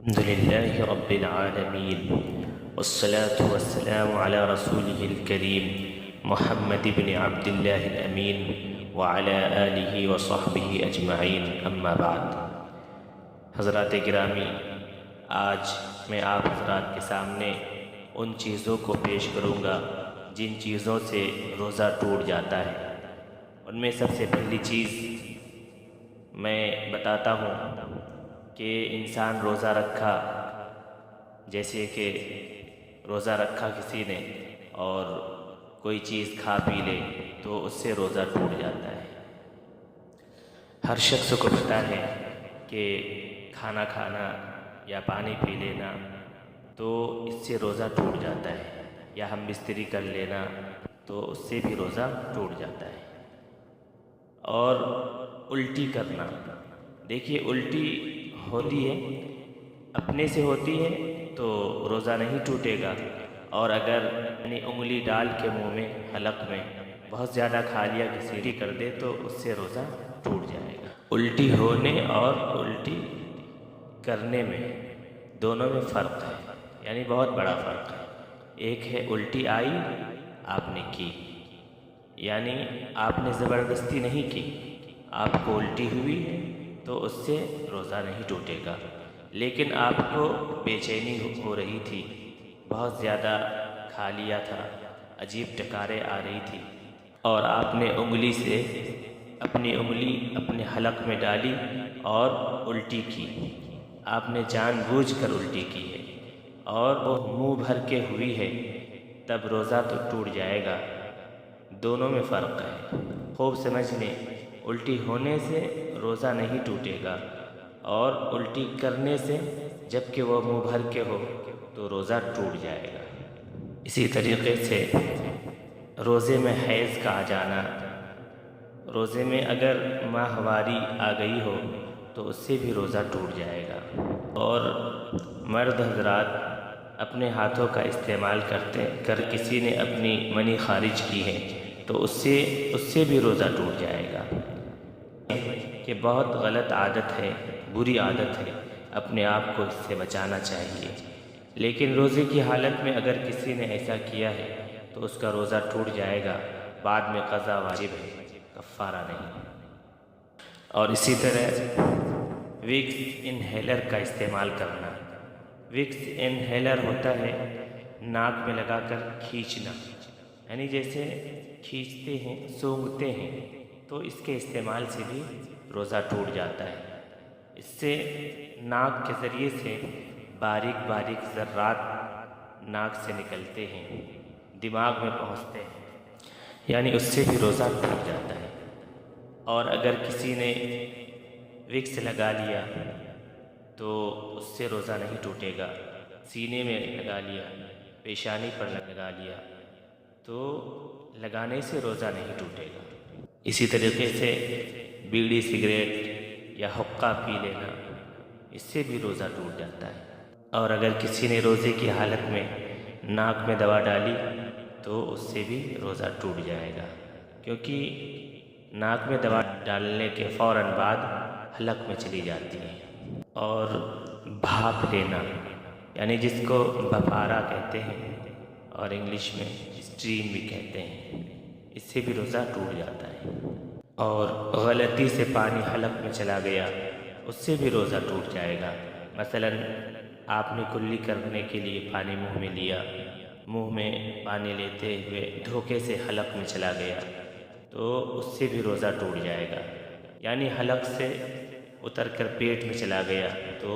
الحمد لله رب العالمين والصلاة والسلام على رسوله الكريم محمد بن عبد الله الأمين وعلى آله وصحبه أجمعين أما بعد۔ حضرات گرامی، آج میں آپ حضرات کے سامنے ان چیزوں کو پیش کروں گا جن چیزوں سے روزہ ٹوٹ جاتا ہے۔ ان میں سب سے پہلی چیز میں بتاتا ہوں کہ انسان روزہ رکھا، جیسے کہ روزہ رکھا کسی نے اور کوئی چیز کھا پی لے تو اس سے روزہ ٹوٹ جاتا ہے۔ ہر شخص کو پتہ ہے کہ کھانا کھانا یا پانی پی لینا تو اس سے روزہ ٹوٹ جاتا ہے، یا ہم بستری کر لینا تو اس سے بھی روزہ ٹوٹ جاتا ہے۔ اور الٹی کرنا، دیکھیے الٹی ہوتی ہے، اپنے سے ہوتی ہے تو روزہ نہیں ٹوٹے گا، اور اگر انگلی ڈال کے منہ میں حلق میں بہت زیادہ کھا لیا، کسی کر دے تو اس سے روزہ ٹوٹ جائے گا۔ الٹی ہونے اور الٹی کرنے میں دونوں میں فرق ہے، یعنی بہت بڑا فرق ہے۔ ایک ہے الٹی آئی آپ نے کی، یعنی آپ نے زبردستی نہیں کی، آپ کو الٹی ہوئی ہے تو اس سے روزہ نہیں ٹوٹے گا۔ لیکن آپ کو بے چینی ہو رہی تھی، بہت زیادہ کھا لیا تھا، عجیب ٹکاریں آ رہی تھی، اور آپ نے انگلی سے اپنی انگلی اپنے حلق میں ڈالی اور الٹی کی، آپ نے جان بوجھ کر الٹی کی ہے اور وہ منہ بھر کے ہوئی ہے، تب روزہ تو ٹوٹ جائے گا۔ دونوں میں فرق ہے، خوب سمجھ لیں۔ الٹی ہونے سے روزہ نہیں ٹوٹے گا، اور الٹی کرنے سے جبکہ وہ منہ بھر کے ہو تو روزہ ٹوٹ جائے گا۔ اسی طریقے سے روزے میں حیض کا آ جانا، روزے میں اگر ماہواری آ گئی ہو تو اس سے بھی روزہ ٹوٹ جائے گا۔ اور مرد حضرات اپنے ہاتھوں کا استعمال کر کسی نے اپنی منی خارج کی ہے تو اس سے بھی روزہ ٹوٹ جائے گا۔ کہ بہت غلط عادت ہے، بری عادت ہے، اپنے آپ کو اس سے بچانا چاہیے۔ لیکن روزے کی حالت میں اگر کسی نے ایسا کیا ہے تو اس کا روزہ ٹوٹ جائے گا، بعد میں قضا واجب ہے، کفارہ نہیں۔ اور اسی طرح وکس انہیلر کا استعمال کرنا۔ وکس انہیلر ہوتا ہے ناک میں لگا کر کھینچنا، یعنی جیسے کھینچتے ہیں، سونگھتے ہیں، تو اس کے استعمال سے بھی روزہ ٹوٹ جاتا ہے۔ اس سے ناک کے ذریعے سے باریک باریک ذرات ناک سے نکلتے ہیں، دماغ میں پہنچتے ہیں، یعنی اس سے بھی روزہ ٹوٹ جاتا ہے۔ اور اگر کسی نے وکس لگا لیا تو اس سے روزہ نہیں ٹوٹے گا۔ سینے میں لگا لیا، پیشانی پر لگا لیا تو لگانے سے روزہ نہیں ٹوٹے گا۔ اسی طریقے سے بیڑی سگریٹ یا حقہ پی لینا، اس سے بھی روزہ ٹوٹ جاتا ہے۔ اور اگر کسی نے روزے کی حالت میں ناک میں دوا ڈالی تو اس سے بھی روزہ ٹوٹ جائے گا، کیونکہ ناک میں دوا ڈالنے کے فوراً بعد حلق میں چلی جاتی ہے۔ اور بھاپ لینا، یعنی جس کو بپارا کہتے ہیں اور انگلش میں اسٹریم بھی کہتے ہیں، اس سے بھی روزہ ٹوٹ جاتا ہے۔ اور غلطی سے پانی حلق میں چلا گیا، اس سے بھی روزہ ٹوٹ جائے گا۔ مثلا آپ نے کلی کرنے کے لیے پانی منہ میں لیا، منہ میں پانی لیتے ہوئے دھوکے سے حلق میں چلا گیا تو اس سے بھی روزہ ٹوٹ جائے گا، یعنی حلق سے اتر کر پیٹ میں چلا گیا تو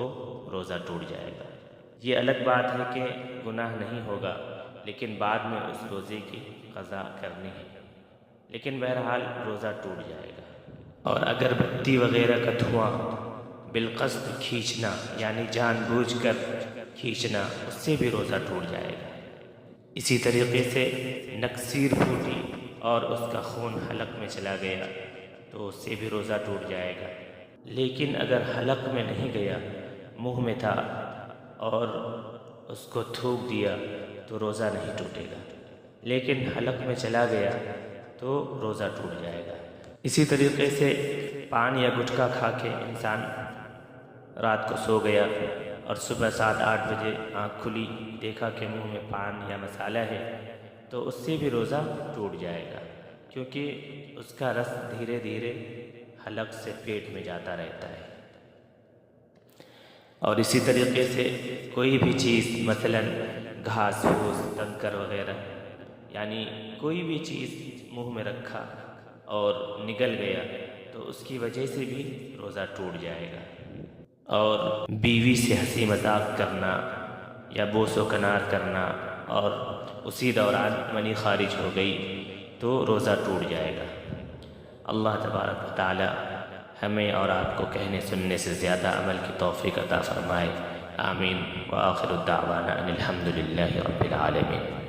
روزہ ٹوٹ جائے گا۔ یہ الگ بات ہے کہ گناہ نہیں ہوگا، لیکن بعد میں اس روزے کی قضا کرنی ہے، لیکن بہرحال روزہ ٹوٹ جائے گا۔ اور اگر بتی وغیرہ کا دھواں بالقصد کھینچنا، یعنی جان بوجھ کر کھینچنا، اس سے بھی روزہ ٹوٹ جائے گا۔ اسی طریقے سے نکسیر پھوٹی اور اس کا خون حلق میں چلا گیا تو اس سے بھی روزہ ٹوٹ جائے گا۔ لیکن اگر حلق میں نہیں گیا، منہ میں تھا اور اس کو تھوک دیا تو روزہ نہیں ٹوٹے گا، لیکن حلق میں چلا گیا تو روزہ ٹوٹ جائے گا۔ اسی طریقے سے پان یا گٹکا کھا کے انسان رات کو سو گیا اور صبح 7-8 بجے آنکھ کھلی دیکھا کہ منہ میں پان یا مسالہ ہے تو اس سے بھی روزہ ٹوٹ جائے گا، کیونکہ اس کا رس دھیرے دھیرے حلق سے پیٹ میں جاتا رہتا ہے۔ اور اسی طریقے سے کوئی بھی چیز مثلا گھاس پھوس کنکر وغیرہ، یعنی کوئی بھی چیز منہ میں رکھا اور نگل گیا تو اس کی وجہ سے بھی روزہ ٹوٹ جائے گا۔ اور بیوی سے ہنسی مذاق کرنا یا بوس و کنار کرنا اور اسی دوران منی خارج ہو گئی تو روزہ ٹوٹ جائے گا۔ اللہ تبارک و تعالی ہمیں اور آپ کو کہنے سننے سے زیادہ عمل کی توفیق عطا فرمائے، آمین۔ وآخر الدعوانا ان الحمد للہ رب العالمین۔